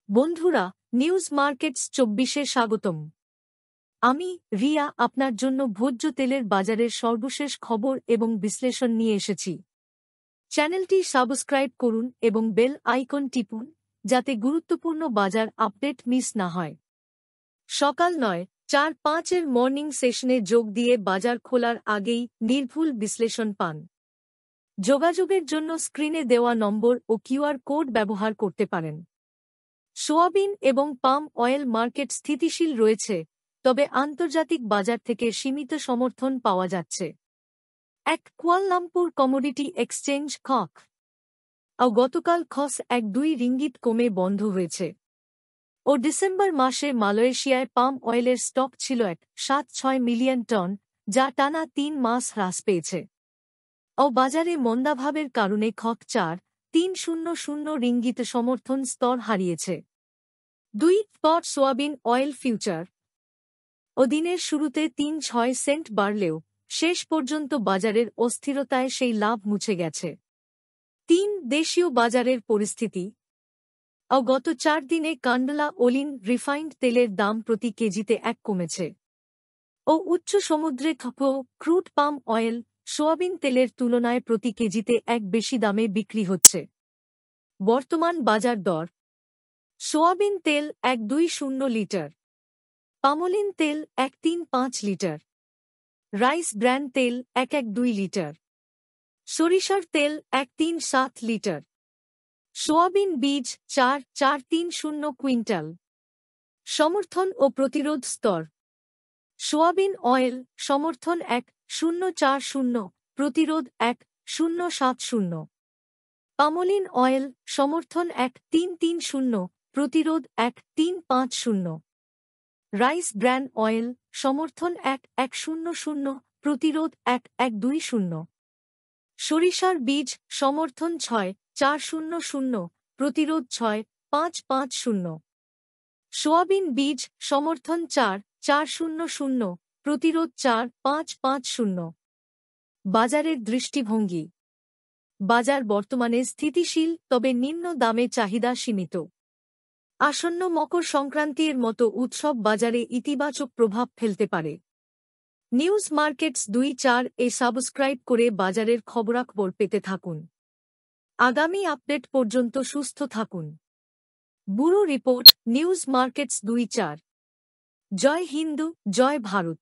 বন্ধুরা, news markets ২৪-এ স্বাগতম। আমি রিয়া আপনার জন্য ভোজ্য তেলের বাজারের সর্বশেষ খবর এবং বিশ্লেষণ নিয়ে এসেছি। চ্যানেলটি সাবস্ক্রাইব করুন এবং বেল আইকন টিপুন যাতে গুরুত্বপূর্ণ বাজার আপডেট মিস না হয়। সকাল ৯:৪-৫-এর মর্নিং সেশনে যোগ দিয়ে বাজার খোলার আগেই নির্ভুল বিশ্লেষণ পান। যোগাযোগের জন্য স্ক্রিনে দেওয়া নম্বর ও কিউআর কোড ব্যবহার করতে পারেন। সোয়াবিন এবং পাম অয়েল মার্কেট স্থিতিশীল রয়েছে, তবে আন্তর্জাতিক বাজার থেকে সীমিত সমর্থন পাওয়া যাচ্ছে। কুয়ালালামপুর কমোডিটি এক্সচেঞ্জ গতকাল খস ১-২ রিঙ্গিত কমে বন্ধ হয়েছে। ডিসেম্বর মাসে মালয়েশিয়ায় পাম অয়েলের স্টক ছিল ১.৭৬ মিলিয়ন টন, যা টানা ৩ মাস হ্রাস পেয়েছে। বাজারে মন্দাভাবের কারণে খক ৪.৩০০ রিঙ্গিত সমর্থন স্তর হারিয়েছে। ২ সোয়াবিন অয়েল ফিউচার দিনের শুরুতে ৩.৬ সেন্ট বাড়লেও শেষ পর্যন্ত বাজারের অস্থিরতায় সেই লাভ মুছে গেছে। দেশীয় বাজারের পরিস্থিতি। গত ৪ দিনে কান্ডলা ওলিন রিফাইন্ড তেলের দাম প্রতি কেজিতে ১ কমেছে। উচ্চ সমুদ্রে ক্রুড পাম অয়েল সোয়াবিন তেলের তুলনায় প্রতি কেজিতে ১ বেশি দামে বিক্রি হচ্ছে। বর্তমান বাজার দর: সোয়াবিন তেল ১.২০ লিটার, পামোলিন তেল ১.৩৫ লিটার, রাইস ব্র্যান তেল ১.১২ লিটার, সরিষার তেল ১.৩৭ লিটার, সোয়াবিন বীজ ৪.৩০ কুইন্টাল। সমর্থন ও প্রতিরোধ স্তর: সোয়াবিন অয়েল সমর্থন ১.০৪০, প্রতিরোধ ১.০৭০। পামোলিন অয়েল সমর্থন ১.৩৩০, প্রতিরোধ ১.৩৫০। রাইস ব্র্যান অয়েল সমর্থন ১.১০০, প্রতিরোধ ১.১২০। সরিষার বীজ সমর্থন ৬.৪০০, প্রতিরোধ ৬.৫৫০। সোয়াবিন বীজ সমর্থন ৪.৪০, প্রতিরোধ ৪.৫৫০। বাজারের দৃষ্টিভঙ্গি: বাজার বর্তমানে স্থিতিশীল, তবে নিম্ন দামে চাহিদা সীমিত। আসন্ন মকর সংক্রান্তির মতো উৎসব বাজারে ইতিবাচক প্রভাব ফেলতে পারে। নিউজ মার্কেটস ২৪-এ সাবস্ক্রাইব করে বাজারের খবরাখবর পেতে থাকুন। আগামী আপডেট পর্যন্ত সুস্থ থাকুন। Bureau report, news markets ২৪। জয় হিন্দ, জয় ভারত।